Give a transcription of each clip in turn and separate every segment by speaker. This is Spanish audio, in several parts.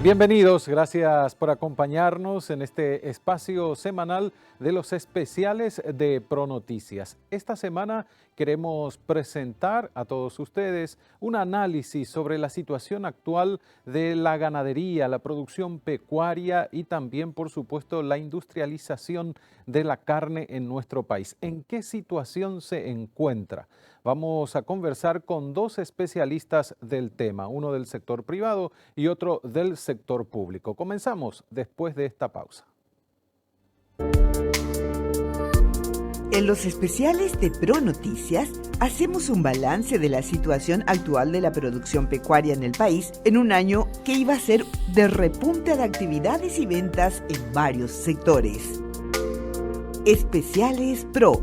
Speaker 1: Bienvenidos, gracias por acompañarnos en este espacio semanal de los especiales de ProNoticias. Esta semana queremos presentar a todos ustedes un análisis sobre la situación actual de la ganadería, la producción pecuaria y también, por supuesto, la industrialización de la carne en nuestro país. ¿En qué situación se encuentra? Vamos a conversar con dos especialistas del tema, uno del sector privado y otro del sector público. Comenzamos después de esta pausa.
Speaker 2: En los especiales de ProNoticias hacemos un balance de la situación actual de la producción pecuaria en el país en un año que iba a ser de repunte de actividades y ventas en varios sectores. Especiales Pro.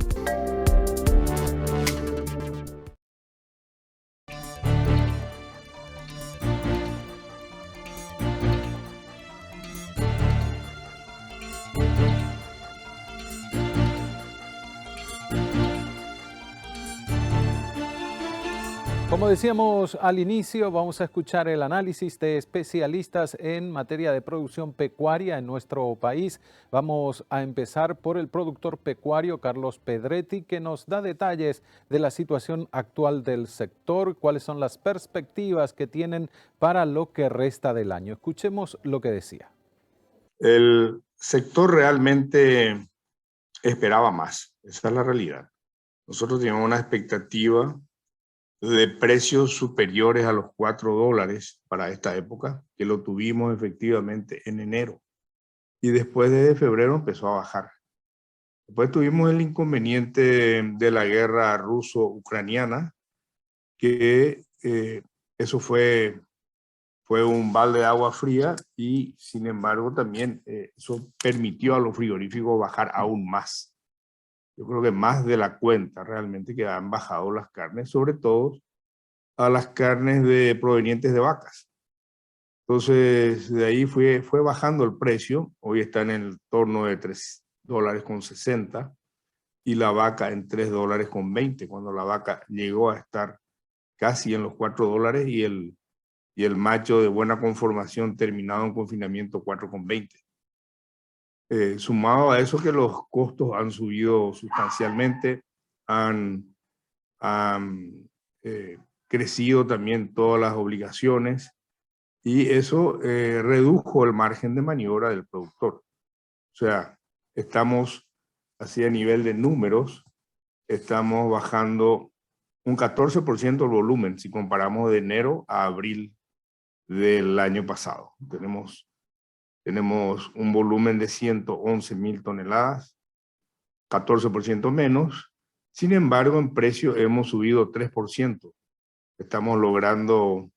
Speaker 1: Como decíamos al inicio, vamos a escuchar el análisis de especialistas en materia de producción pecuaria en nuestro país. Vamos a empezar por el productor pecuario Carlos Pedretti, que nos da detalles de la situación actual del sector, cuáles son las perspectivas que tienen para lo que resta del año. Escuchemos lo que decía.
Speaker 3: El sector realmente esperaba más, esa es la realidad. Nosotros teníamos una expectativa de precios superiores a los $4 para esta época, que lo tuvimos efectivamente en enero. Y después de febrero empezó a bajar. Después tuvimos el inconveniente de la guerra ruso-ucraniana, que eso fue un balde de agua fría y sin embargo también eso permitió a los frigoríficos bajar aún más. Yo creo que más de la cuenta realmente que han bajado las carnes, sobre todo a las carnes provenientes de vacas. Entonces, de ahí fue bajando el precio. Hoy está en el torno de $3.60 y la vaca en $3.20, cuando la vaca llegó a estar casi en los $4 y el macho de buena conformación terminado en confinamiento 4,20. Sumado a eso que los costos han subido sustancialmente, han crecido también todas las obligaciones y eso redujo el margen de maniobra del productor. O sea, estamos así a nivel de números, estamos bajando un 14% el volumen si comparamos de enero a abril del año pasado. Tenemos un volumen de 111.000 toneladas, 14% menos. Sin embargo, en precio hemos subido 3%. Estamos logrando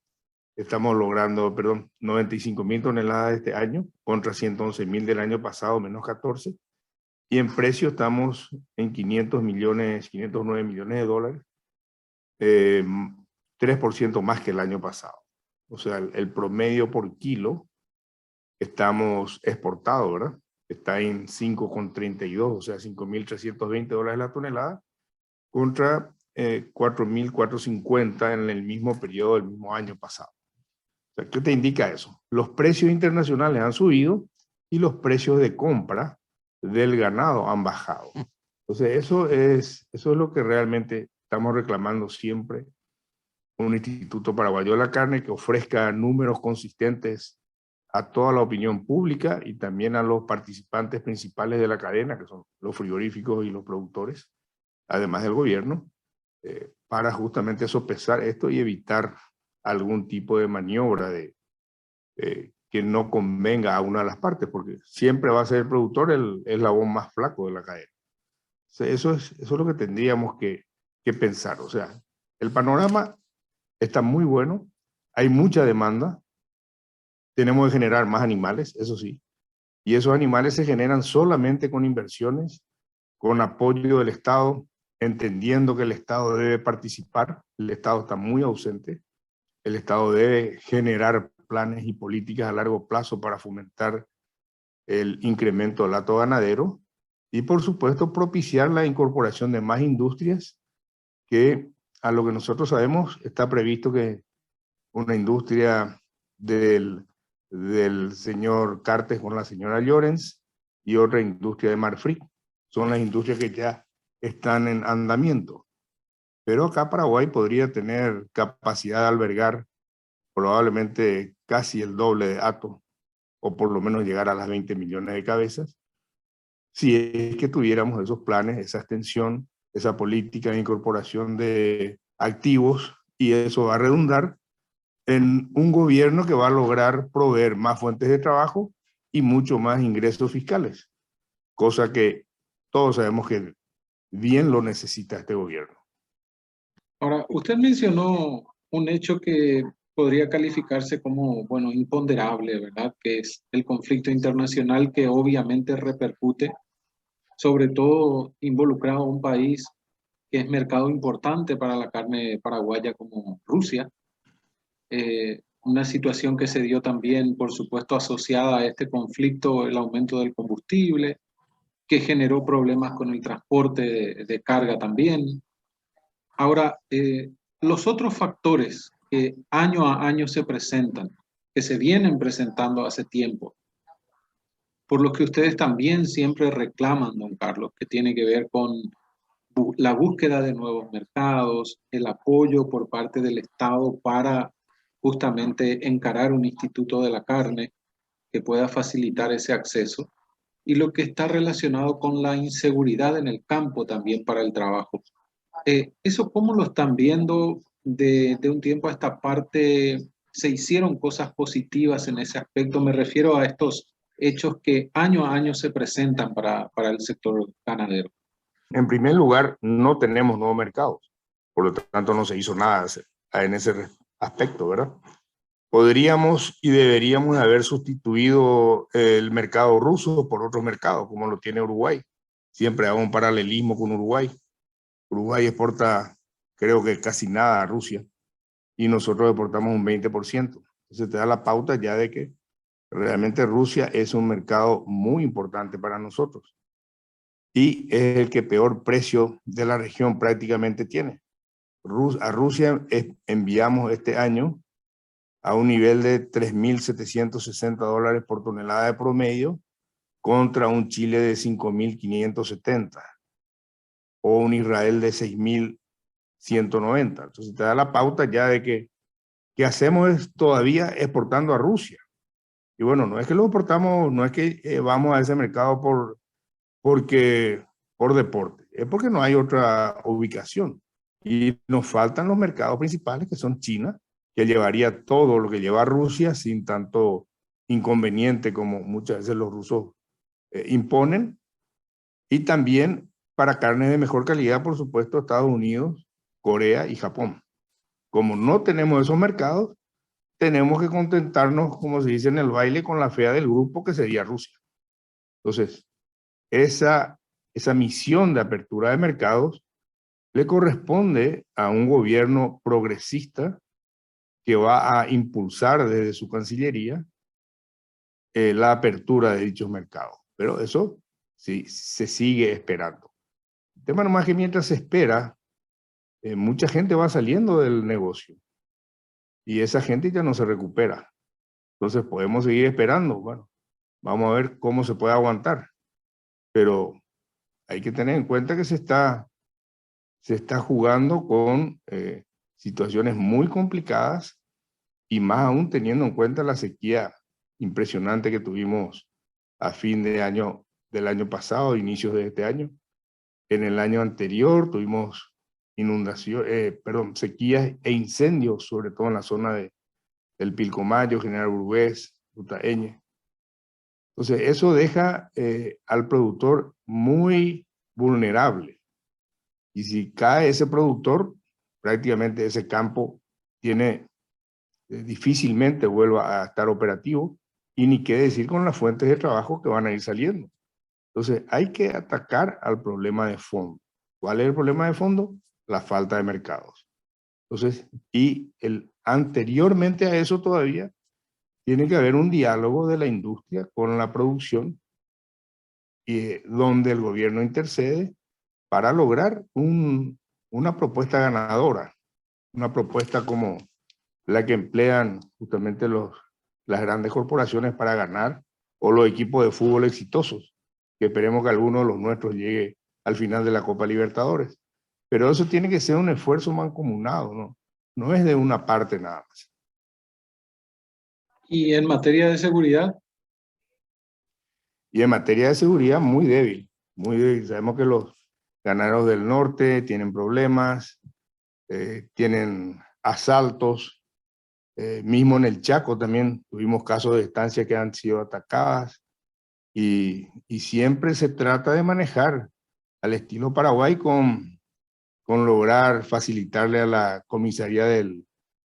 Speaker 3: 95.000 toneladas este año contra 111.000 del año pasado, menos 14. Y en precio estamos en 509 millones de dólares, 3% más que el año pasado. O sea, el promedio por kilo estamos exportados, ¿verdad? Está en 5,32, o sea, $5.320 la tonelada, contra 4.450 en el mismo periodo del mismo año pasado. O sea, ¿qué te indica eso? Los precios internacionales han subido y los precios de compra del ganado han bajado. Entonces, eso es lo que realmente estamos reclamando siempre. Un Instituto Paraguayo de la Carne que ofrezca números consistentes a toda la opinión pública y también a los participantes principales de la cadena, que son los frigoríficos y los productores, además del gobierno, para justamente sopesar esto y evitar algún tipo de maniobra que no convenga a una de las partes, porque siempre va a ser el productor el eslabón más flaco de la cadena. O sea, eso es lo que tendríamos que pensar. O sea, el panorama está muy bueno, hay mucha demanda, tenemos que generar más animales, eso sí, y esos animales se generan solamente con inversiones, con apoyo del Estado, entendiendo que el Estado debe participar. El Estado está muy ausente. El Estado debe generar planes y políticas a largo plazo para fomentar el incremento del hato ganadero y, por supuesto, propiciar la incorporación de más industrias que, a lo que nosotros sabemos, está previsto que una industria de del señor Cartes con la señora Llorens y otra industria de Marfrig. Son las industrias que ya están en andamiento. Pero acá Paraguay podría tener capacidad de albergar probablemente casi el doble de Hato, o por lo menos llegar a las 20 millones de cabezas, si es que tuviéramos esos planes, esa extensión, esa política de incorporación de activos, y eso va a redundar en un gobierno que va a lograr proveer más fuentes de trabajo y mucho más ingresos fiscales, cosa que todos sabemos que bien lo necesita este gobierno.
Speaker 4: Ahora, usted mencionó un hecho que podría calificarse como, bueno, imponderable, ¿verdad? Que es el conflicto internacional que obviamente repercute, sobre todo involucrado a un país que es mercado importante para la carne paraguaya como Rusia. Una situación que se dio también, por supuesto, asociada a este conflicto, el aumento del combustible, que generó problemas con el transporte de carga también. Ahora, los otros factores que año a año se presentan, que se vienen presentando hace tiempo, por los que ustedes también siempre reclaman, don Carlos, que tiene que ver con la búsqueda de nuevos mercados, el apoyo por parte del Estado para justamente encarar un instituto de la carne que pueda facilitar ese acceso, y lo que está relacionado con la inseguridad en el campo también para el trabajo. ¿Eso cómo lo están viendo de un tiempo a esta parte? ¿Se hicieron cosas positivas en ese aspecto? Me refiero a estos hechos que año a año se presentan para el sector ganadero.
Speaker 3: En primer lugar, no tenemos nuevos mercados, por lo tanto no se hizo nada en ese aspecto, ¿verdad? Podríamos y deberíamos haber sustituido el mercado ruso por otros mercados, como lo tiene Uruguay. Siempre hago un paralelismo con Uruguay. Uruguay exporta, creo que casi nada a Rusia, y nosotros exportamos un 20%. Entonces te da la pauta ya de que realmente Rusia es un mercado muy importante para nosotros. Y es el que peor precio de la región prácticamente tiene. A Rusia enviamos este año a un nivel de $3.760 por tonelada de promedio contra un Chile de 5.570 o un Israel de 6.190. Entonces te da la pauta ya de que hacemos todavía exportando a Rusia. Y bueno, no es que lo exportamos, no es que vamos a ese mercado por deporte, es porque no hay otra ubicación. Y nos faltan los mercados principales, que son China, que llevaría todo lo que lleva Rusia sin tanto inconveniente como muchas veces los rusos imponen. Y también para carnes de mejor calidad, por supuesto, Estados Unidos, Corea y Japón. Como no tenemos esos mercados, tenemos que contentarnos, como se dice en el baile, con la fea del grupo, que sería Rusia. Entonces, esa misión de apertura de mercados le corresponde a un gobierno progresista que va a impulsar desde su Cancillería la apertura de dichos mercados. Pero eso sí, se sigue esperando. El tema nomás que mientras se espera, mucha gente va saliendo del negocio y esa gente ya no se recupera. Entonces podemos seguir esperando. Bueno, vamos a ver cómo se puede aguantar. Pero hay que tener en cuenta que se está jugando con situaciones muy complicadas, y más aún teniendo en cuenta la sequía impresionante que tuvimos a fin de año del año pasado, inicios de este año. En el año anterior tuvimos sequías e incendios, sobre todo en la zona del Pilcomayo, General Burgués, Ruta Eñe. Entonces eso deja al productor muy vulnerable. Y si cae ese productor, prácticamente ese campo difícilmente vuelva a estar operativo, y ni qué decir con las fuentes de trabajo que van a ir saliendo. Entonces hay que atacar al problema de fondo. ¿Cuál es el problema de fondo? La falta de mercados. Entonces, anteriormente a eso todavía, tiene que haber un diálogo de la industria con la producción, donde el gobierno intercede para lograr una propuesta ganadora, una propuesta como la que emplean justamente los las grandes corporaciones para ganar, o los equipos de fútbol exitosos, que esperemos que alguno de los nuestros llegue al final de la Copa Libertadores. Pero eso tiene que ser un esfuerzo mancomunado, ¿no? No es de una parte nada más.
Speaker 4: Y en materia de seguridad,
Speaker 3: Y en materia de seguridad, muy débil, muy débil. Sabemos que los ganaderos del norte tienen problemas, tienen asaltos, mismo en el Chaco también tuvimos casos de estancias que han sido atacadas, y siempre se trata de manejar al estilo Paraguay con lograr facilitarle a la comisaría de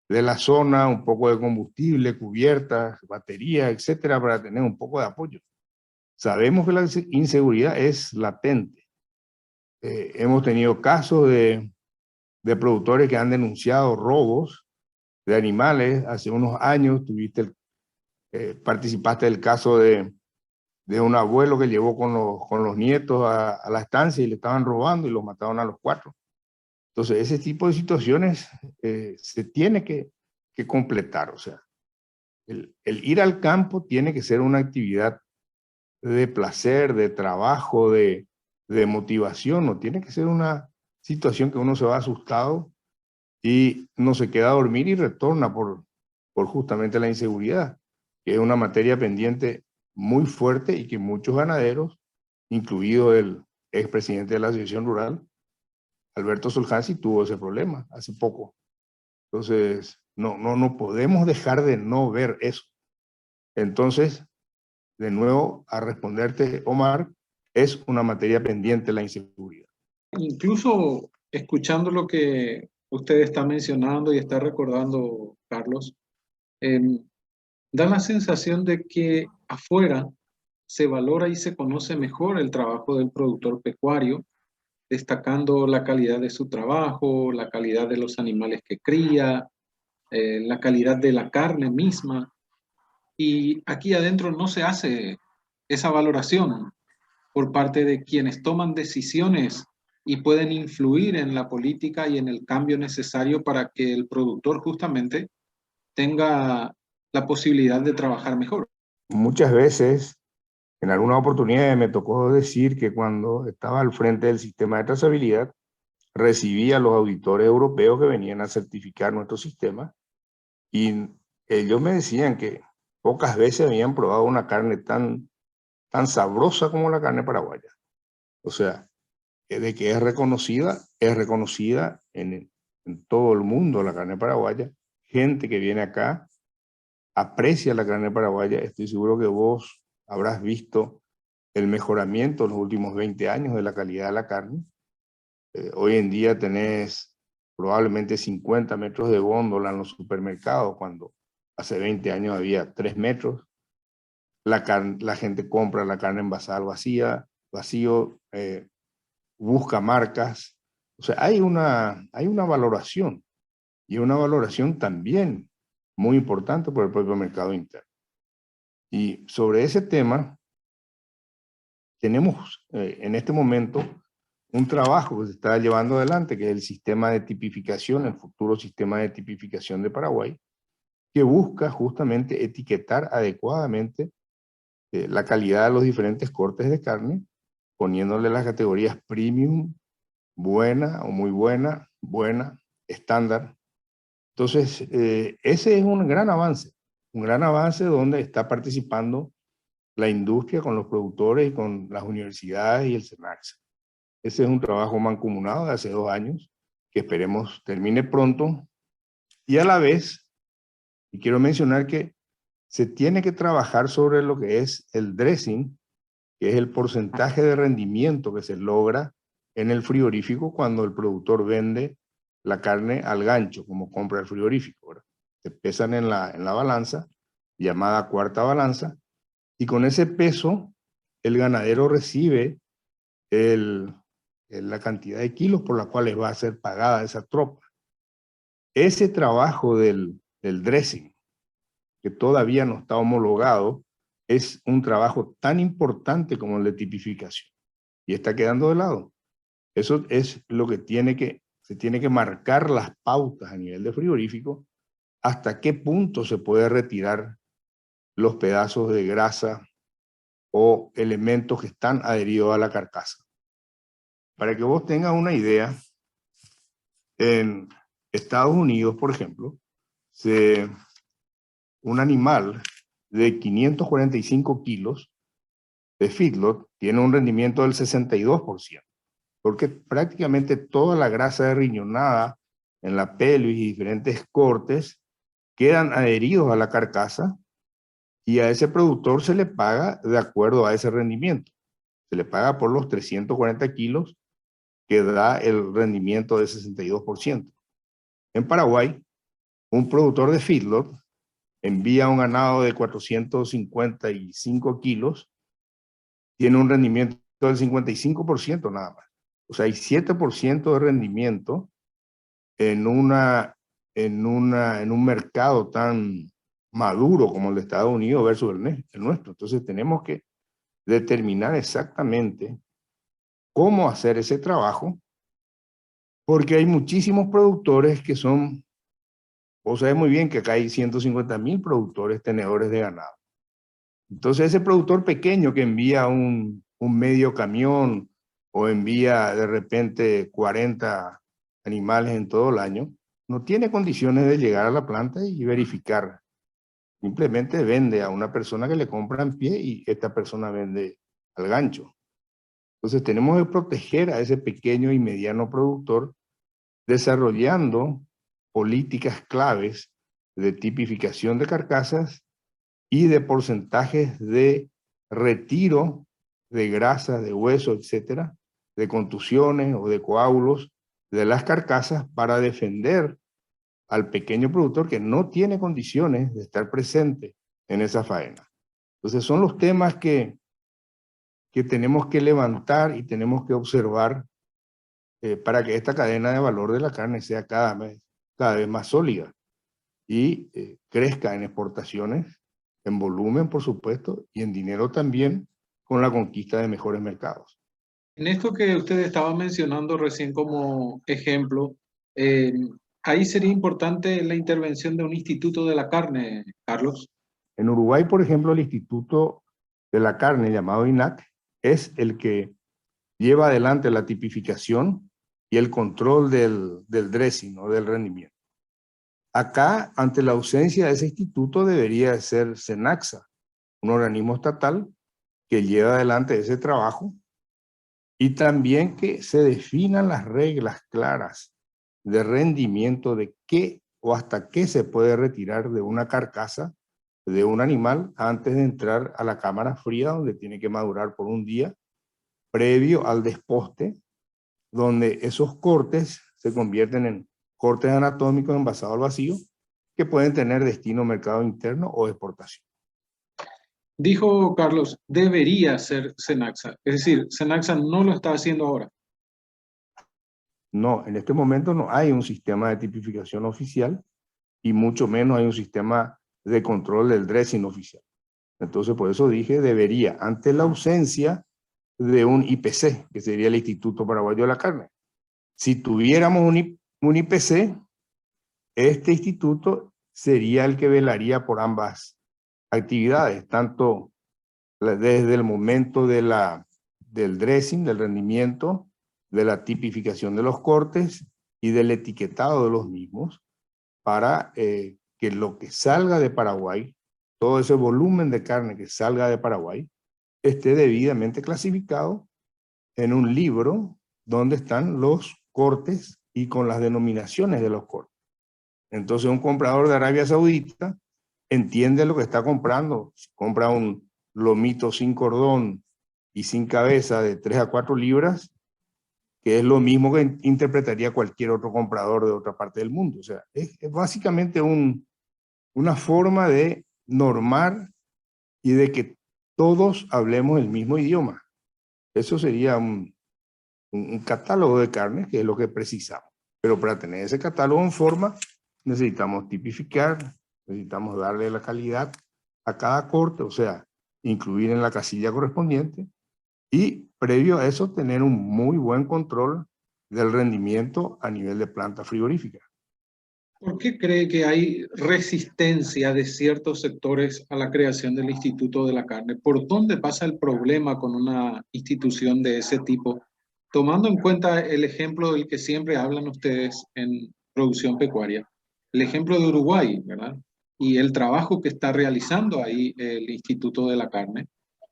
Speaker 3: la zona un poco de combustible, cubiertas, baterías, etcétera, para tener un poco de apoyo. Sabemos que la inseguridad es latente. Hemos tenido casos de productores que han denunciado robos de animales. Hace unos años participaste del caso de un abuelo que llevó con los nietos a la estancia y le estaban robando y los mataron a los 4. Entonces, ese tipo de situaciones se tiene que completar. O sea, el ir al campo tiene que ser una actividad de placer, de trabajo, de motivación. No tiene que ser una situación que uno se va asustado y no se queda a dormir y retorna por justamente la inseguridad, que es una materia pendiente muy fuerte y que muchos ganaderos, incluido el expresidente de la Asociación Rural, Alberto Soljansi, tuvo ese problema hace poco. Entonces, no podemos dejar de no ver eso. Entonces, de nuevo, a responderte, Omar, es una materia pendiente la inseguridad.
Speaker 4: incluso escuchando lo que usted está mencionando y está recordando, Carlos, da la sensación de que afuera se valora y se conoce mejor el trabajo del productor pecuario, destacando la calidad de su trabajo, la calidad de los animales que cría, la calidad de la carne misma. Y aquí adentro no se hace esa valoración por parte de quienes toman decisiones y pueden influir en la política y en el cambio necesario para que el productor justamente tenga la posibilidad de trabajar mejor.
Speaker 3: Muchas veces, en alguna oportunidad me tocó decir que cuando estaba al frente del sistema de trazabilidad, recibía a los auditores europeos que venían a certificar nuestro sistema, y ellos me decían que pocas veces habían probado una carne tan sabrosa como la carne paraguaya. O sea, de que es reconocida en todo el mundo la carne paraguaya. Gente que viene acá aprecia la carne paraguaya. Estoy seguro que vos habrás visto el mejoramiento en los últimos 20 años de la calidad de la carne. Hoy en día tenés probablemente 50 metros de góndola en los supermercados, cuando hace 20 años había 3 metros. La gente compra la carne envasada al vacío, busca marcas. O sea, hay una valoración, y una valoración también muy importante por el propio mercado interno. Y sobre ese tema, tenemos en este momento un trabajo que se está llevando adelante, que es el sistema de tipificación, el futuro sistema de tipificación de Paraguay, que busca justamente etiquetar adecuadamente la calidad de los diferentes cortes de carne, poniéndole las categorías premium, buena o muy buena, buena, estándar. Entonces, ese es un gran avance donde está participando la industria con los productores y con las universidades y el SENACSA. Ese es un trabajo mancomunado de hace 2 años, que esperemos termine pronto. Y a la vez, y quiero mencionar que se tiene que trabajar sobre lo que es el dressing, que es el porcentaje de rendimiento que se logra en el frigorífico cuando el productor vende la carne al gancho, como compra el frigorífico, ¿verdad? Se pesan en la balanza, llamada cuarta balanza, y con ese peso el ganadero recibe la cantidad de kilos por la cual va a ser pagada esa tropa. Ese trabajo del dressing, que todavía no está homologado, es un trabajo tan importante como el de tipificación, y está quedando de lado. Eso es lo que se tiene que marcar las pautas a nivel de frigorífico, hasta qué punto se puede retirar los pedazos de grasa o elementos que están adheridos a la carcasa. Para que vos tengas una idea, en Estados Unidos, por ejemplo, un animal de 545 kilos de feedlot tiene un rendimiento del 62%, porque prácticamente toda la grasa derriñonada en la pelvis y diferentes cortes quedan adheridos a la carcasa y a ese productor se le paga de acuerdo a ese rendimiento. Se le paga por los 340 kilos que da el rendimiento de 62%. En Paraguay, un productor de feedlot envía un ganado de 455 kilos, tiene un rendimiento del 55% nada más. O sea, hay 7% de rendimiento en un mercado tan maduro como el de Estados Unidos versus el nuestro. Entonces tenemos que determinar exactamente cómo hacer ese trabajo, porque hay muchísimos productores que son, vos sabés muy bien que acá hay 150.000 productores tenedores de ganado. Entonces ese productor pequeño que envía un medio camión o envía de repente 40 animales en todo el año, no tiene condiciones de llegar a la planta y verificar. Simplemente vende a una persona que le compra en pie y esta persona vende al gancho. Entonces tenemos que proteger a ese pequeño y mediano productor desarrollando políticas claves de tipificación de carcasas y de porcentajes de retiro de grasas, de hueso, etcétera, de contusiones o de coágulos de las carcasas para defender al pequeño productor que no tiene condiciones de estar presente en esa faena. Entonces son los temas que tenemos que levantar y tenemos que observar para que esta cadena de valor de la carne sea cada vez más sólida y crezca en exportaciones, en volumen, por supuesto, y en dinero también, con la conquista de mejores mercados.
Speaker 4: En esto que usted estaba mencionando recién como ejemplo, ahí sería importante la intervención de un instituto de la carne, Carlos.
Speaker 3: En Uruguay, por ejemplo, el Instituto de la Carne, llamado INAC, es el que lleva adelante la tipificación y el control del dressing o del rendimiento. Acá, ante la ausencia de ese instituto, debería ser SENACSA, un organismo estatal que lleva adelante ese trabajo y también que se definan las reglas claras de rendimiento de qué o hasta qué se puede retirar de una carcasa de un animal antes de entrar a la cámara fría donde tiene que madurar por un día previo al desposte, donde esos cortes se convierten en cortes anatómicos envasados al vacío que pueden tener destino mercado interno o exportación.
Speaker 4: Dijo Carlos, debería ser SENACSA. Es decir, SENACSA no lo está haciendo ahora.
Speaker 3: No, en este momento no hay un sistema de tipificación oficial y mucho menos hay un sistema de control del dressing oficial. Entonces, por eso dije debería, ante la ausencia de un IPC, que sería el Instituto Paraguayo de la Carne. Si tuviéramos un IPC, este instituto sería el que velaría por ambas actividades, tanto desde el momento del dressing, del rendimiento, de la tipificación de los cortes y del etiquetado de los mismos, para que lo que salga de Paraguay, todo ese volumen de carne que salga de Paraguay, esté debidamente clasificado en un libro donde están los cortes y con las denominaciones de los cortes. Entonces un comprador de Arabia Saudita entiende lo que está comprando. Si compra un lomito sin cordón y sin cabeza de 3 a 4 libras, que es lo mismo que interpretaría cualquier otro comprador de otra parte del mundo. O sea, es básicamente una forma de normar y de que todos hablemos el mismo idioma. Eso sería un catálogo de carnes, que es lo que precisamos. Pero para tener ese catálogo en forma, necesitamos tipificar, necesitamos darle la calidad a cada corte, o sea, incluir en la casilla correspondiente, y previo a eso tener un muy buen control del rendimiento a nivel de planta frigorífica.
Speaker 4: ¿Por qué cree que hay resistencia de ciertos sectores a la creación del Instituto de la Carne? ¿Por dónde pasa el problema con una institución de ese tipo? Tomando en cuenta el ejemplo del que siempre hablan ustedes en producción pecuaria, el ejemplo de Uruguay, ¿verdad? Y el trabajo que está realizando ahí el Instituto de la Carne.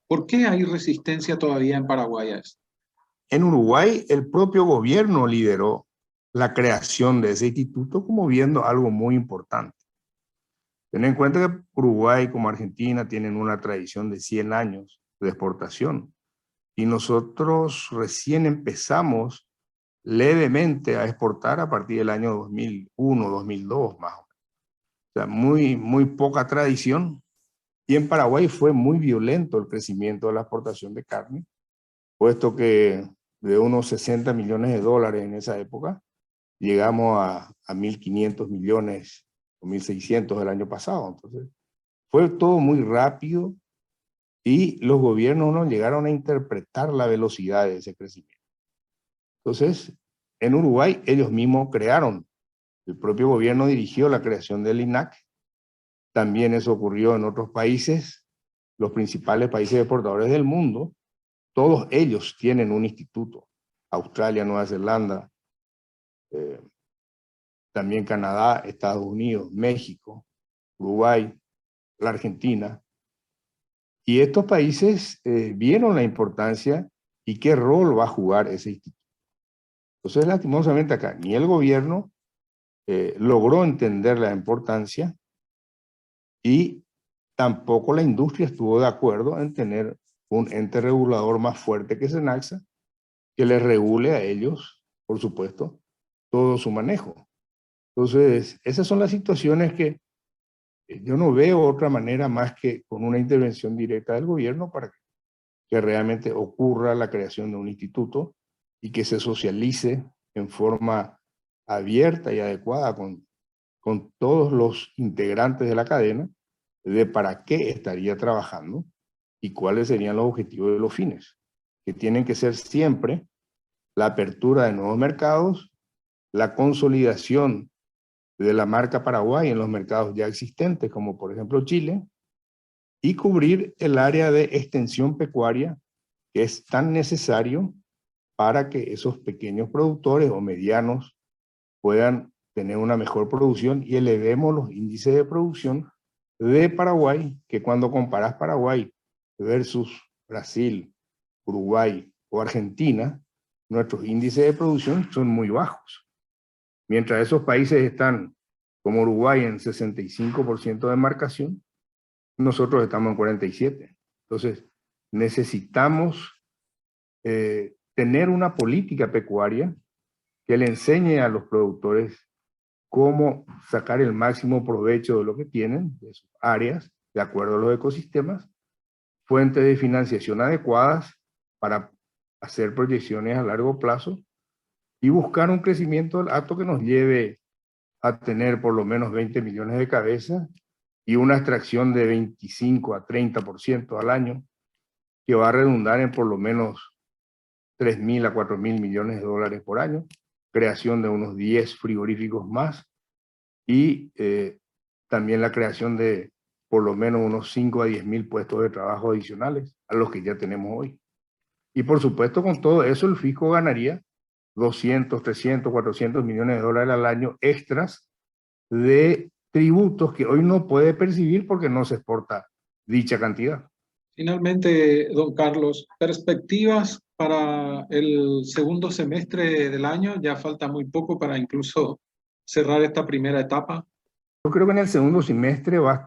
Speaker 4: ¿Por qué hay resistencia todavía en Paraguay a esto?
Speaker 3: En Uruguay, el propio gobierno lideró la creación de ese instituto como viendo algo muy importante. Ten en cuenta que Uruguay como Argentina tienen una tradición de 100 años de exportación y nosotros recién empezamos levemente a exportar a partir del año 2001, 2002 más o menos. O sea, muy poca tradición. Y en Paraguay fue muy violento el crecimiento de la exportación de carne, puesto que de unos 60 millones de dólares en esa época, llegamos a 1.500 millones o 1.600 el año pasado. Entonces, fue todo muy rápido y los gobiernos no llegaron a interpretar la velocidad de ese crecimiento. Entonces, en Uruguay ellos mismos crearon, el propio gobierno dirigió la creación del INAC. También eso ocurrió en otros países, los principales países exportadores del mundo, todos ellos tienen un instituto. Australia, Nueva Zelanda, también Canadá, Estados Unidos, México, Uruguay, la Argentina. Y estos países vieron la importancia y qué rol va a jugar ese instituto. Entonces, lastimosamente acá, ni el gobierno logró entender la importancia y tampoco la industria estuvo de acuerdo en tener un ente regulador más fuerte que Senaxa, que les regule a ellos, por supuesto, todo su manejo. Entonces, esas son las situaciones que yo no veo otra manera más que con una intervención directa del gobierno para que realmente ocurra la creación de un instituto y que se socialice en forma abierta y adecuada con todos los integrantes de la cadena de para qué estaría trabajando y cuáles serían los objetivos y los fines, que tienen que ser siempre la apertura de nuevos mercados, la consolidación de la marca Paraguay en los mercados ya existentes, como por ejemplo Chile, y cubrir el área de extensión pecuaria que es tan necesario para que esos pequeños productores o medianos puedan tener una mejor producción y elevemos los índices de producción de Paraguay, que cuando comparas Paraguay versus Brasil, Uruguay o Argentina, nuestros índices de producción son muy bajos. Mientras esos países están, como Uruguay, en 65% de marcación, nosotros estamos en 47%. Entonces, necesitamos tener una política pecuaria que le enseñe a los productores cómo sacar el máximo provecho de lo que tienen, de sus áreas, de acuerdo a los ecosistemas, fuentes de financiación adecuadas para hacer proyecciones a largo plazo y buscar un crecimiento alto que nos lleve a tener por lo menos 20 millones de cabezas y una extracción de 25 a 30% al año, que va a redundar en por lo menos 3.000 a 4.000 millones de dólares por año, creación de unos 10 frigoríficos más y también la creación de por lo menos unos 5 a 10.000 puestos de trabajo adicionales a los que ya tenemos hoy. Y por supuesto con todo eso el fisco ganaría 200, 300, 400 millones de dólares al año extras de tributos que hoy no puede percibir porque no se exporta dicha cantidad.
Speaker 4: Finalmente, don Carlos, perspectivas para el segundo semestre del año. Ya falta muy poco para incluso cerrar esta primera etapa.
Speaker 3: Yo creo que en el segundo semestre va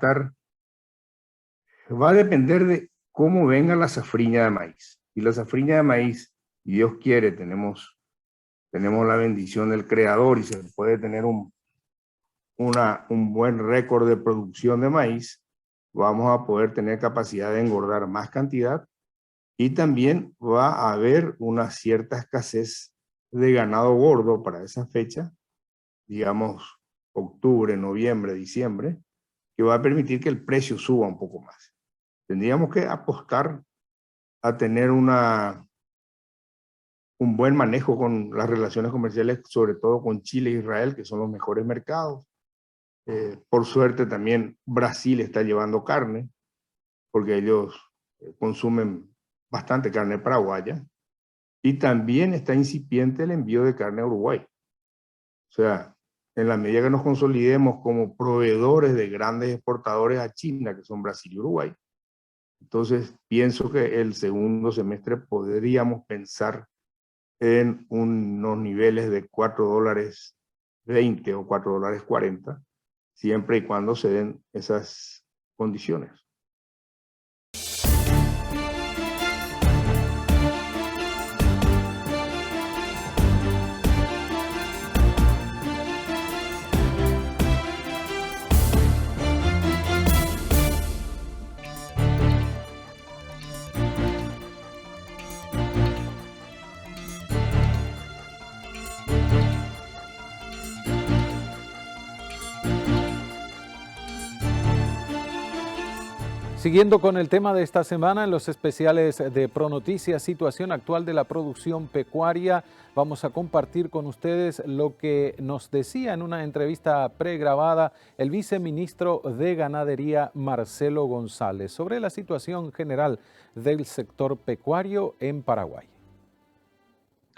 Speaker 3: a depender de cómo venga la safriña de maíz. Y la safriña de maíz, si Dios quiere, tenemos la bendición del creador y se puede tener un buen récord de producción de maíz, vamos a poder tener capacidad de engordar más cantidad y también va a haber una cierta escasez de ganado gordo para esa fecha, digamos octubre, noviembre, diciembre, que va a permitir que el precio suba un poco más. Tendríamos que apostar a tener un buen manejo con las relaciones comerciales, sobre todo con Chile e Israel, que son los mejores mercados. Por suerte también Brasil está llevando carne, porque ellos consumen bastante carne paraguaya, y también está incipiente el envío de carne a Uruguay. O sea, en la medida que nos consolidemos como proveedores de grandes exportadores a China, que son Brasil y Uruguay, entonces pienso que el segundo semestre podríamos pensar en unos niveles de $4.20 o $4.40, siempre y cuando se den esas condiciones.
Speaker 1: Siguiendo con el tema de esta semana, en los especiales de Pronoticias, situación actual de la producción pecuaria, vamos a compartir con ustedes lo que nos decía en una entrevista pregrabada el viceministro de Ganadería, Marcelo González, sobre la situación general del sector pecuario en Paraguay.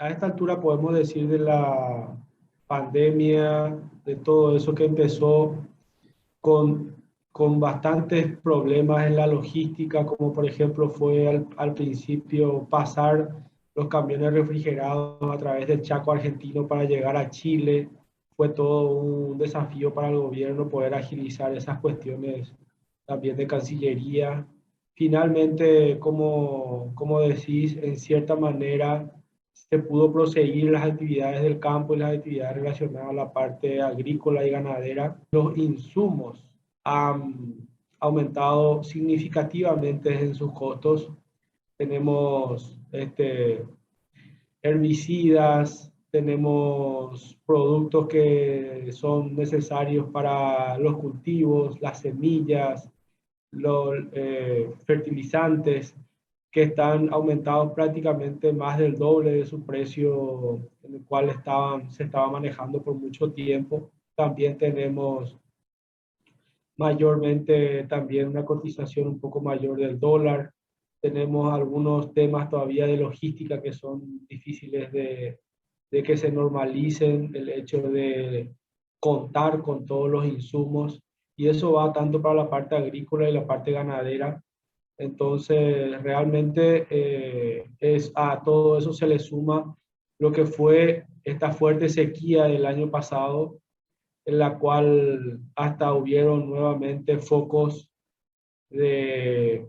Speaker 5: A esta altura podemos decir de la pandemia, de todo eso que empezó con bastantes problemas en la logística, como por ejemplo fue al principio pasar los camiones refrigerados a través del Chaco argentino para llegar a Chile. Fue todo un desafío para el gobierno poder agilizar esas cuestiones también de Cancillería. Finalmente, como decís, en cierta manera se pudo proseguir las actividades del campo y las actividades relacionadas a la parte agrícola y ganadera. Los insumos han aumentado significativamente en sus costos. Tenemos herbicidas, tenemos productos que son necesarios para los cultivos, las semillas, los fertilizantes, que están aumentados prácticamente más del doble de su precio en el cual se estaba manejando por mucho tiempo. También tenemos mayormente también una cotización un poco mayor del dólar. Tenemos algunos temas todavía de logística que son difíciles de que se normalicen, el hecho de contar con todos los insumos, y eso va tanto para la parte agrícola y la parte ganadera. Entonces, realmente a todo eso se le suma lo que fue esta fuerte sequía del año pasado, en la cual hasta hubieron nuevamente focos de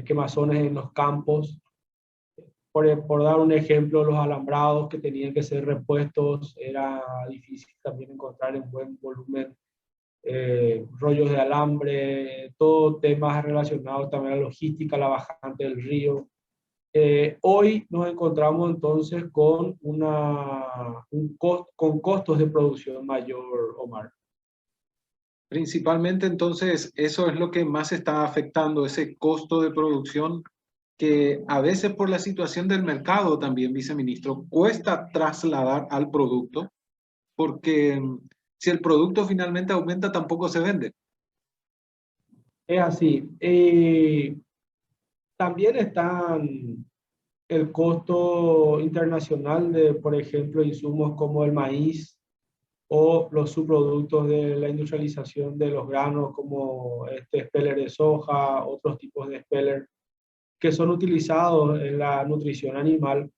Speaker 5: quemazones en los campos. Por dar un ejemplo, los alambrados que tenían que ser repuestos, era difícil también encontrar en buen volumen rollos de alambre, todo temas relacionados también a la logística, la bajante del río. Hoy nos encontramos entonces con, con costos de producción mayor, Omar.
Speaker 4: Principalmente entonces eso es lo que más está afectando, ese costo de producción que a veces por la situación del mercado también, viceministro, cuesta trasladar al producto, porque si el producto finalmente aumenta tampoco se vende.
Speaker 5: Es así. También están el costo internacional de, por ejemplo, insumos como el maíz o los subproductos de la industrialización de los granos como speller de soja, otros tipos de speller que son utilizados en la nutrición animal,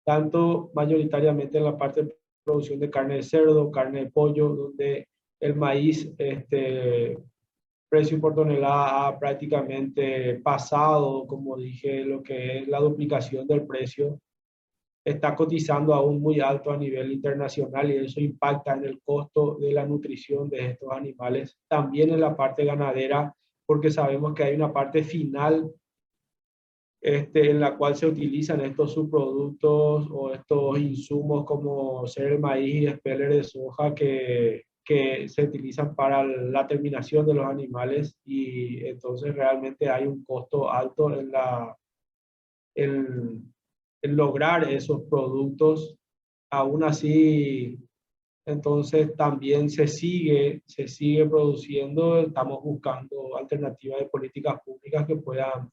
Speaker 5: tanto mayoritariamente en la parte de producción de carne de cerdo, carne de pollo, donde el maíz, precio por tonelada ha prácticamente pasado, como dije, lo que es la duplicación del precio. Está cotizando aún muy alto a nivel internacional y eso impacta en el costo de la nutrición de estos animales. También en la parte ganadera, porque sabemos que hay una parte final en la cual se utilizan estos subproductos o estos insumos como ser el maíz y speller de soja que se utilizan para la terminación de los animales, y entonces realmente hay un costo alto en lograr esos productos. Aún así, Entonces también se sigue produciendo, estamos buscando alternativas de políticas públicas que puedan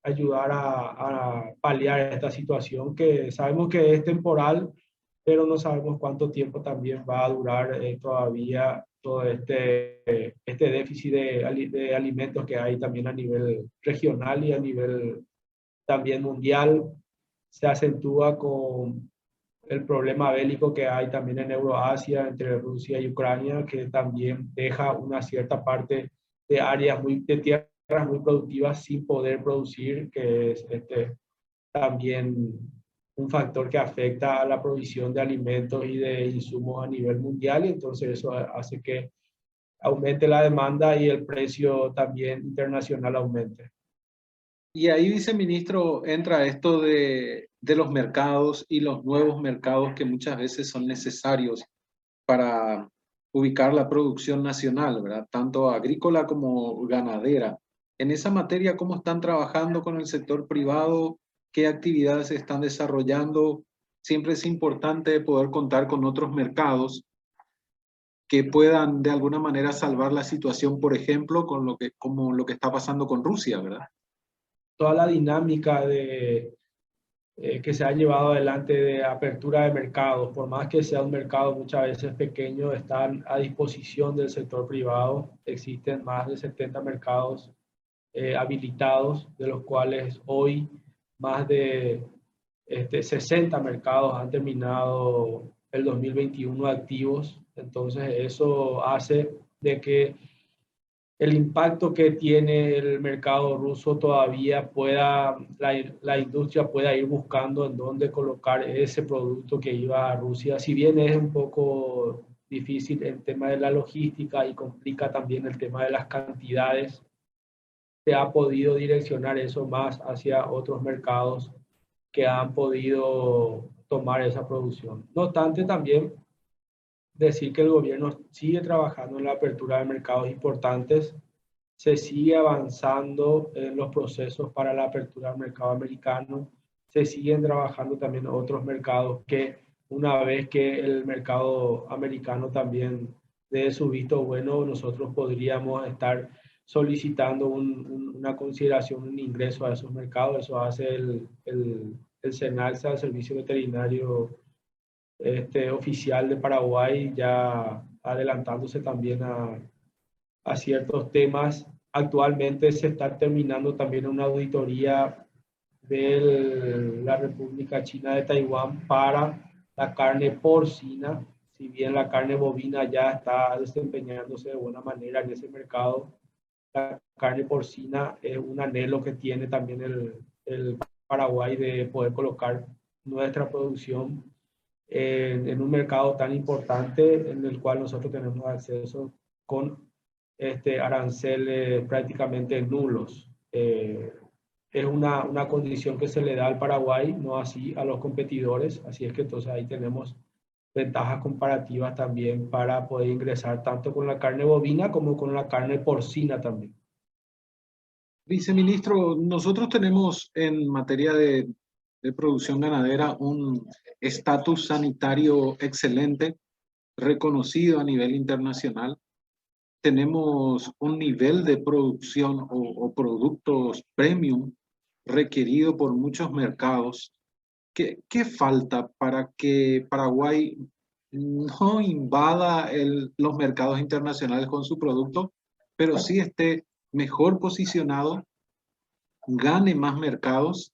Speaker 5: ayudar a paliar esta situación que sabemos que es temporal, pero no sabemos cuánto tiempo también va a durar todavía todo este déficit de alimentos que hay también a nivel regional y a nivel también mundial. Se acentúa con el problema bélico que hay también en Euroasia entre Rusia y Ucrania, que también deja una cierta parte de áreas de tierras muy productivas sin poder producir, que es también un factor que afecta a la provisión de alimentos y de insumos a nivel mundial, y entonces eso hace que aumente la demanda y el precio también internacional aumente.
Speaker 4: Y ahí, viceministro, entra esto de los mercados y los nuevos mercados que muchas veces son necesarios para ubicar la producción nacional, ¿verdad? Tanto agrícola como ganadera. En esa materia, ¿cómo están trabajando con el sector privado? ¿Qué actividades se están desarrollando? Siempre es importante poder contar con otros mercados que puedan de alguna manera salvar la situación, por ejemplo, como lo que está pasando con Rusia, ¿verdad?
Speaker 5: Toda la dinámica que se ha llevado adelante de apertura de mercados, por más que sea un mercado muchas veces pequeño, están a disposición del sector privado. Existen más de 70 mercados habilitados, de los cuales hoy más de 60 mercados han terminado el 2021 activos. Entonces eso hace de que el impacto que tiene el mercado ruso todavía la industria pueda ir buscando en dónde colocar ese producto que iba a Rusia. Si bien es un poco difícil el tema de la logística y complica también el tema de las cantidades, se ha podido direccionar eso más hacia otros mercados que han podido tomar esa producción. No obstante, también decir que el gobierno sigue trabajando en la apertura de mercados importantes, se sigue avanzando en los procesos para la apertura del mercado americano, se siguen trabajando también otros mercados que una vez que el mercado americano también dé su visto bueno, nosotros podríamos estar solicitando una consideración, un ingreso a esos mercados. Eso hace el SENALSA, el Servicio Veterinario oficial de Paraguay, ya adelantándose también a ciertos temas. Actualmente se está terminando también una auditoría de la República China de Taiwán para la carne porcina. Si bien la carne bovina ya está desempeñándose de buena manera en ese mercado, la carne porcina es un anhelo que tiene también el Paraguay de poder colocar nuestra producción en un mercado tan importante en el cual nosotros tenemos acceso con aranceles prácticamente nulos. Es una condición que se le da al Paraguay, no así a los competidores, así es que entonces ahí tenemos ventajas comparativas también para poder ingresar tanto con la carne bovina como con la carne porcina también.
Speaker 4: Viceministro, nosotros tenemos en materia de producción ganadera un estatus sanitario excelente, reconocido a nivel internacional. Tenemos un nivel de producción o productos premium requerido por muchos mercados. ¿Qué falta para que Paraguay no invada los mercados internacionales con su producto, pero sí esté mejor posicionado, gane más mercados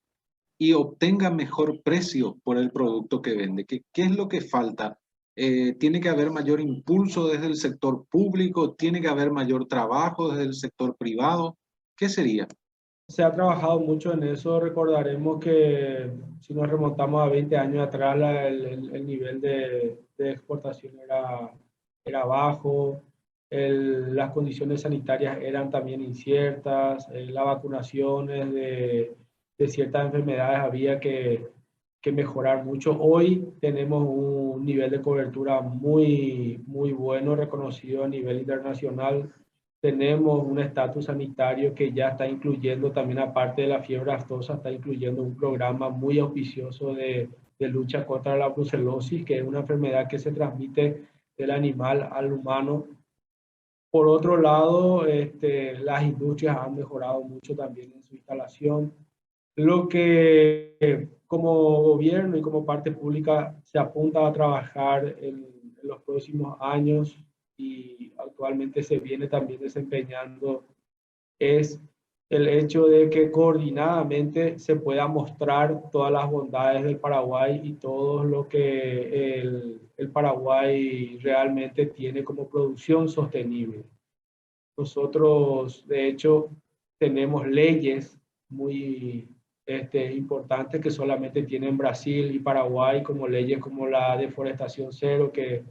Speaker 4: y obtenga mejor precio por el producto que vende? ¿Qué es lo que falta? ¿Tiene que haber mayor impulso desde el sector público? ¿Tiene que haber mayor trabajo desde el sector privado? ¿Qué sería?
Speaker 5: Se ha trabajado mucho en eso. Recordaremos que si nos remontamos a 20 años atrás, el nivel de exportación era bajo, las condiciones sanitarias eran también inciertas, las vacunaciones de ciertas enfermedades había que mejorar mucho. Hoy tenemos un nivel de cobertura muy bueno, reconocido a nivel internacional. Tenemos un estatus sanitario que ya está incluyendo también, aparte de la fiebre aftosa, está incluyendo un programa muy auspicioso de lucha contra la brucelosis, que es una enfermedad que se transmite del animal al humano. Por otro lado, las industrias han mejorado mucho también en su instalación. Lo que como gobierno y como parte pública se apunta a trabajar en los próximos años y actualmente se viene también desempeñando es el hecho de que coordinadamente se pueda mostrar todas las bondades del Paraguay y todo lo que el Paraguay realmente tiene como producción sostenible. Nosotros, de hecho, tenemos leyes muy importantes que solamente tienen Brasil y Paraguay, como leyes como la deforestación cero que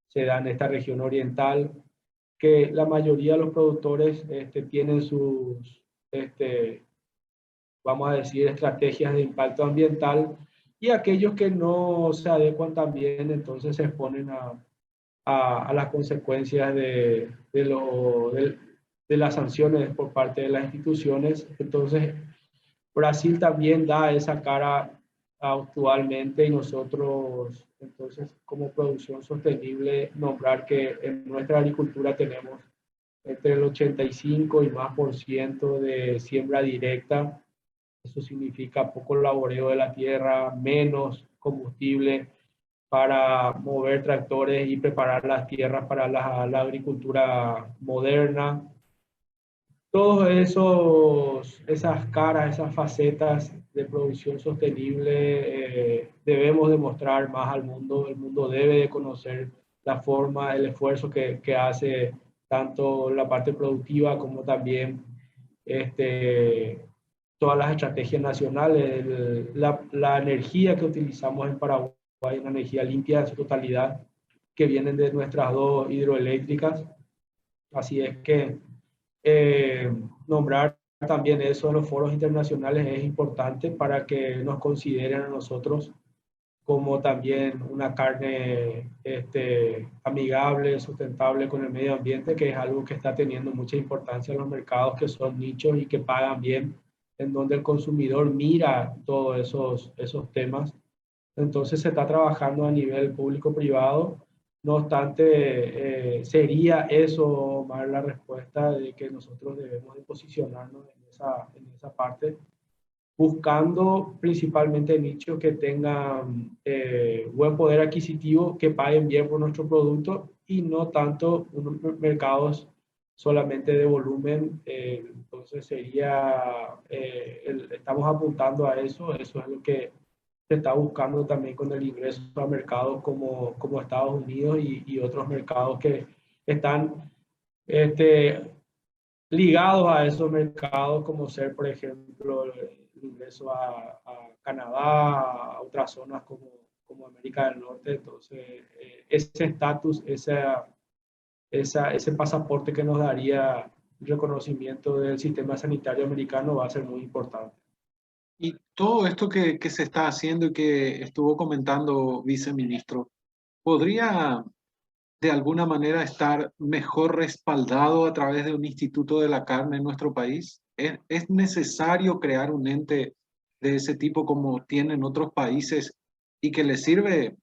Speaker 5: se da en esta región oriental, que la mayoría de los productores tienen sus, vamos a decir, estrategias de impacto ambiental, y aquellos que no se adecuan también, entonces se exponen a las consecuencias de las sanciones por parte de las instituciones. Entonces, Brasil también da esa cara actualmente, y nosotros, entonces, como producción sostenible, nombrar que en nuestra agricultura tenemos entre el 85 y más por ciento de siembra directa. Eso significa poco laboreo de la tierra, menos combustible para mover tractores y preparar las tierras para la agricultura moderna. Todos esas caras, esas facetas de producción sostenible debemos demostrar más al mundo. El mundo debe de conocer la forma, el esfuerzo que hace tanto la parte productiva como también todas las estrategias nacionales. La energía que utilizamos en Paraguay es una energía limpia en su totalidad, que vienen de nuestras dos hidroeléctricas. Así es que nombrar también eso en los foros internacionales es importante para que nos consideren a nosotros como también una carne amigable, sustentable con el medio ambiente, que es algo que está teniendo mucha importancia en los mercados que son nichos y que pagan bien, en donde el consumidor mira todos esos temas. Entonces se está trabajando a nivel público-privado. No obstante, sería eso más la respuesta de que nosotros debemos de posicionarnos en esa parte, buscando principalmente nichos que tengan buen poder adquisitivo, que paguen bien por nuestro producto, y no tanto unos mercados solamente de volumen. Entonces sería, estamos apuntando a eso es lo que se está buscando también con el ingreso a mercados como Estados Unidos y otros mercados que están ligados a esos mercados, como ser, por ejemplo, el ingreso a Canadá, a otras zonas como América del Norte. Entonces, ese estatus, ese pasaporte que nos daría el reconocimiento del sistema sanitario americano va a ser muy importante.
Speaker 4: Y todo esto que se está haciendo y que estuvo comentando, viceministro, ¿podría de alguna manera estar mejor respaldado a través de un instituto de la carne en nuestro país? ¿Es necesario crear un ente de ese tipo como tienen otros países y que le sirve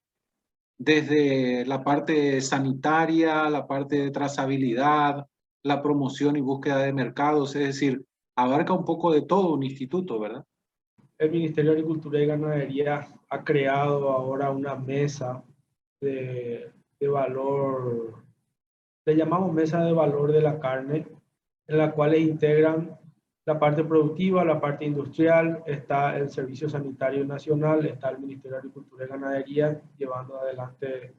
Speaker 4: desde la parte sanitaria, la parte de trazabilidad, la promoción y búsqueda de mercados? Es decir, abarca un poco de todo un instituto, ¿verdad?
Speaker 5: El Ministerio de Agricultura y Ganadería ha creado ahora una mesa de valor, le llamamos mesa de valor de la carne, en la cual integran la parte productiva, la parte industrial, está el Servicio Sanitario Nacional, está el Ministerio de Agricultura y Ganadería llevando adelante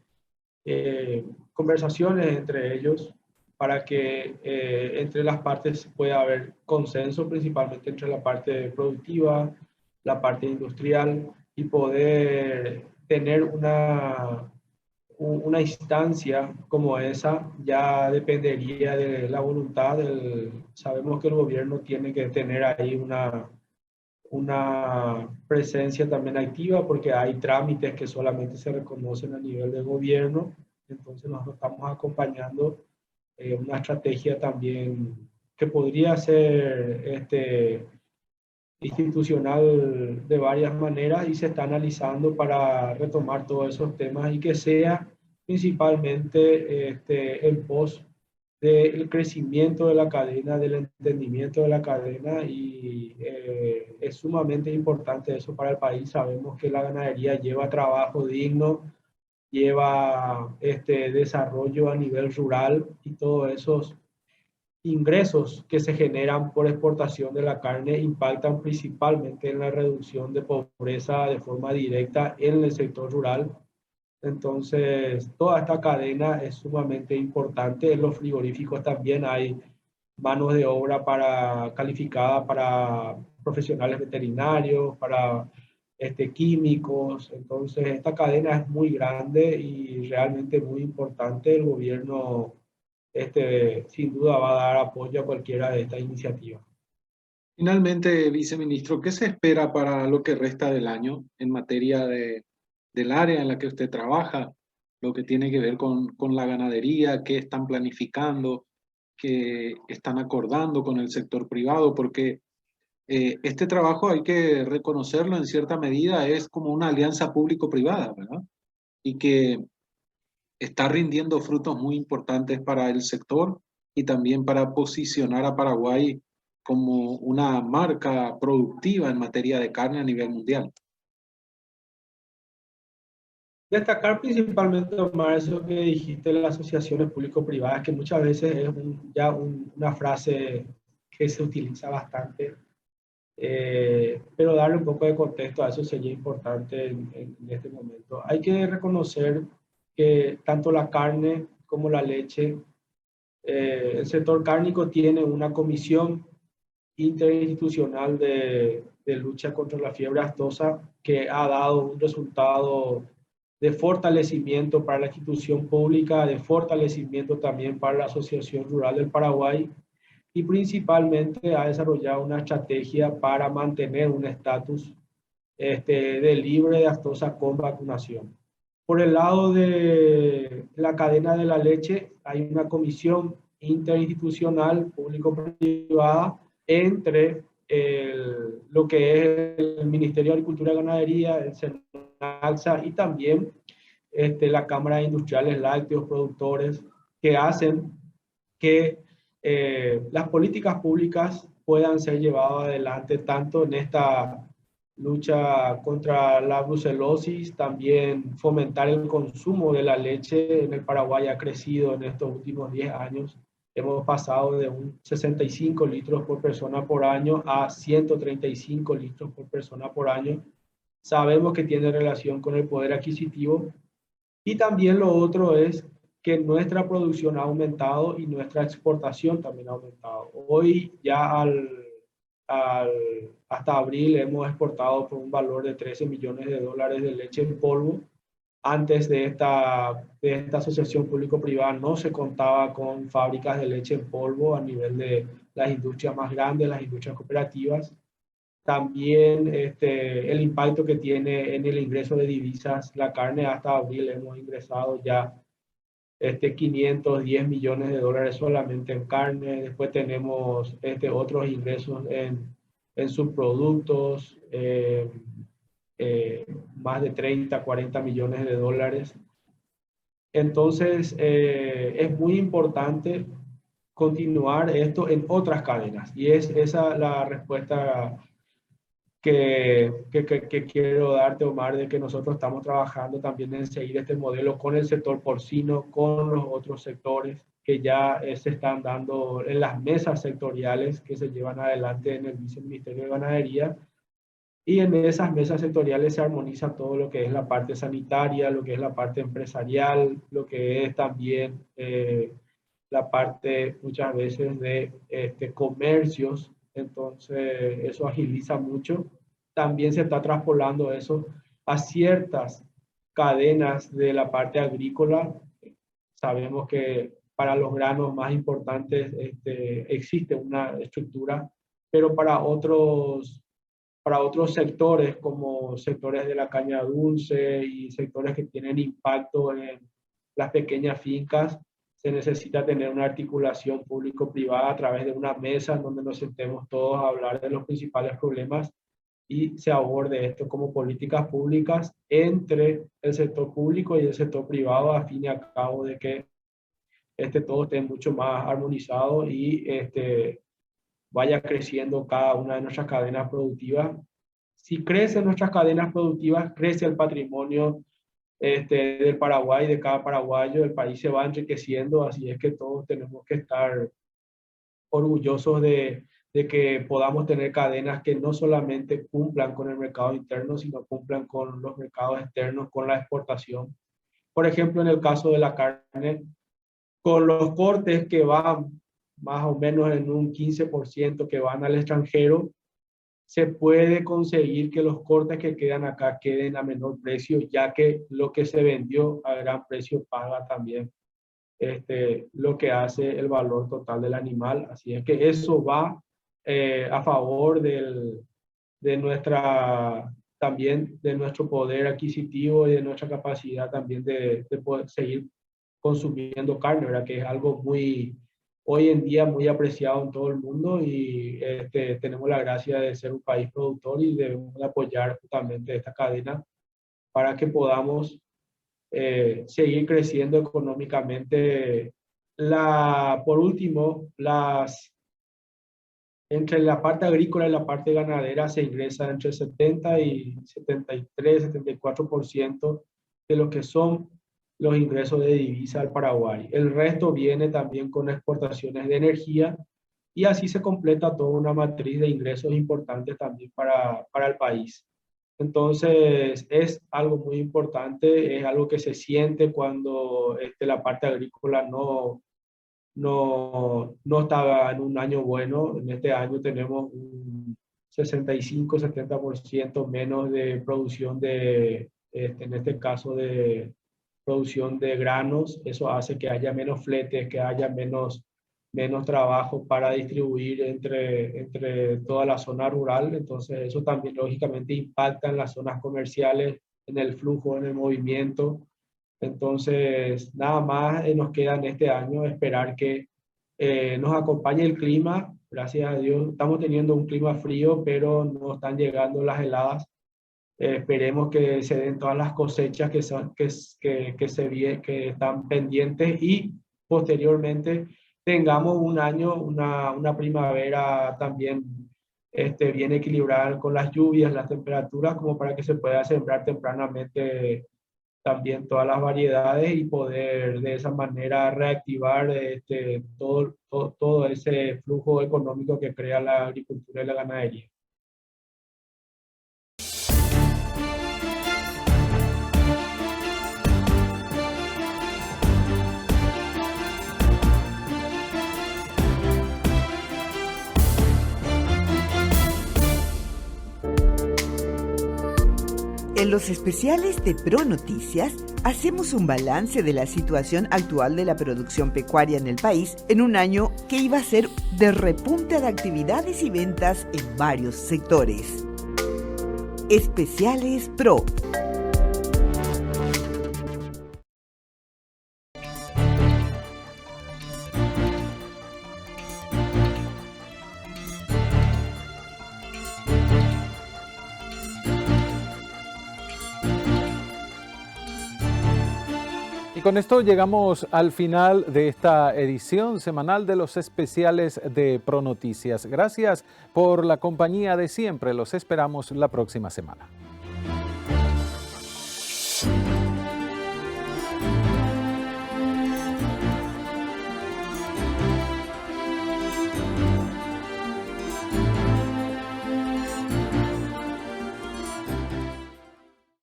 Speaker 5: conversaciones entre ellos para que entre las partes pueda haber consenso, principalmente entre la parte productiva, la parte industrial, y poder tener una instancia como esa. Ya dependería de la voluntad. Sabemos que el gobierno tiene que tener ahí una presencia también activa, porque hay trámites que solamente se reconocen a nivel de gobierno. Entonces nosotros estamos acompañando una estrategia también que podría ser institucional de varias maneras, y se está analizando para retomar todos esos temas y que sea principalmente en pos del crecimiento de la cadena, del entendimiento de la cadena, y es sumamente importante eso para el país. Sabemos que la ganadería lleva trabajo digno, lleva desarrollo a nivel rural, y todos esos ingresos que se generan por exportación de la carne impactan principalmente en la reducción de pobreza de forma directa en el sector rural. Entonces, toda esta cadena es sumamente importante. En los frigoríficos también hay manos de obra calificada para profesionales veterinarios, para químicos. Entonces, esta cadena es muy grande y realmente muy importante. El gobierno sin duda va a dar apoyo a cualquiera de estas iniciativas.
Speaker 4: Finalmente, viceministro, ¿qué se espera para lo que resta del año en materia del área en la que usted trabaja, lo que tiene que ver con la ganadería? ¿Qué están planificando? ¿Qué están acordando con el sector privado? Porque este trabajo, hay que reconocerlo en cierta medida, es como una alianza público-privada, ¿verdad? Y que está rindiendo frutos muy importantes para el sector y también para posicionar a Paraguay como una marca productiva en materia de carne a nivel mundial.
Speaker 5: Destacar principalmente, Omar, eso que dijiste, las asociaciones público-privadas, que muchas veces es una frase que se utiliza bastante, pero darle un poco de contexto a eso sería importante en este momento. Hay que reconocer que tanto la carne como la leche, el sector cárnico tiene una comisión interinstitucional de lucha contra la fiebre aftosa que ha dado un resultado de fortalecimiento para la institución pública, de fortalecimiento también para la Asociación Rural del Paraguay, y principalmente ha desarrollado una estrategia para mantener un estatus de libre de aftosa con vacunación. Por el lado de la cadena de la leche, hay una comisión interinstitucional público-privada entre lo que es el Ministerio de Agricultura y Ganadería, el SENALSA, y también la Cámara de Industriales Lácteos Productores, que hacen que las políticas públicas puedan ser llevadas adelante tanto en esta lucha contra la brucelosis, también fomentar el consumo de la leche en el Paraguay ha crecido en estos últimos 10 años. Hemos pasado de un 65 litros por persona por año a 135 litros por persona por año. Sabemos que tiene relación con el poder adquisitivo, y también lo otro es que nuestra producción ha aumentado y nuestra exportación también ha aumentado. Hoy ya hasta abril hemos exportado por un valor de 13 millones de dólares de leche en polvo. Antes de esta asociación público-privada no se contaba con fábricas de leche en polvo a nivel de las industrias más grandes, las industrias cooperativas. También el impacto que tiene en el ingreso de divisas la carne. Hasta abril hemos ingresado ya 510 millones de dólares solamente en carne. Después tenemos otros ingresos en subproductos, más de 30, 40 millones de dólares. Entonces, es muy importante continuar esto en otras cadenas, y es esa la respuesta que quiero darte, Omar, de que nosotros estamos trabajando también en seguir este modelo con el sector porcino, con los otros sectores que ya se están dando en las mesas sectoriales que se llevan adelante en el Viceministerio de Ganadería. Y en esas mesas sectoriales se armoniza todo lo que es la parte sanitaria, lo que es la parte empresarial, lo que es también la parte muchas veces de comercios. Entonces eso agiliza mucho. También se está traspolando eso a ciertas cadenas de la parte agrícola. Sabemos que para los granos más importantes existe una estructura, pero para otros sectores, como sectores de la caña dulce y sectores que tienen impacto en las pequeñas fincas, se necesita tener una articulación público-privada a través de una mesa en donde nos sentemos todos a hablar de los principales problemas y se aborde esto como políticas públicas entre el sector público y el sector privado, a fin y a cabo de que todo esté mucho más armonizado y vaya creciendo cada una de nuestras cadenas productivas. Si crecen nuestras cadenas productivas, crece el patrimonio del Paraguay, de cada paraguayo, el país se va enriqueciendo, así es que todos tenemos que estar orgullosos de que podamos tener cadenas que no solamente cumplan con el mercado interno, sino cumplan con los mercados externos, con la exportación. Por ejemplo, en el caso de la carne, con los cortes que van más o menos en un 15% que van al extranjero, se puede conseguir que los cortes que quedan acá queden a menor precio, ya que lo que se vendió a gran precio paga también lo que hace el valor total del animal. Así es que eso va a favor de también de nuestro poder adquisitivo y de nuestra capacidad también de poder seguir consumiendo carne, ¿verdad? Que es algo hoy en día muy apreciado en todo el mundo y tenemos la gracia de ser un país productor y debemos apoyar justamente esta cadena para que podamos seguir creciendo económicamente. Por último, entre la parte agrícola y la parte ganadera se ingresa entre 70 y 73, 74% de lo que son los ingresos de divisa al Paraguay. El resto viene también con exportaciones de energía y así se completa toda una matriz de ingresos importantes también para el país. Entonces, es algo muy importante, es algo que se siente cuando la parte agrícola no estaba en un año bueno. En este año tenemos un 65-70% menos de producción en este caso de producción de granos. Eso hace que haya menos fletes, que haya menos trabajo para distribuir entre toda la zona rural. Entonces eso también lógicamente impacta en las zonas comerciales, en el flujo, en el movimiento. Entonces nada más nos queda en este año esperar que nos acompañe el clima. Gracias a Dios estamos teniendo un clima frío, pero no están llegando las heladas. Esperemos que se den todas las cosechas que están pendientes y posteriormente tengamos un año, una primavera también bien equilibrada con las lluvias, las temperaturas, como para que se pueda sembrar tempranamente también todas las variedades y poder de esa manera reactivar todo ese flujo económico que crea la agricultura y la ganadería.
Speaker 2: En los especiales de ProNoticias hacemos un balance de la situación actual de la producción pecuaria en el país en un año que iba a ser de repunte de actividades y ventas en varios sectores. Especiales Pro.
Speaker 1: Con esto llegamos al final de esta edición semanal de los especiales de ProNoticias. Gracias por la compañía de siempre. Los esperamos la próxima semana.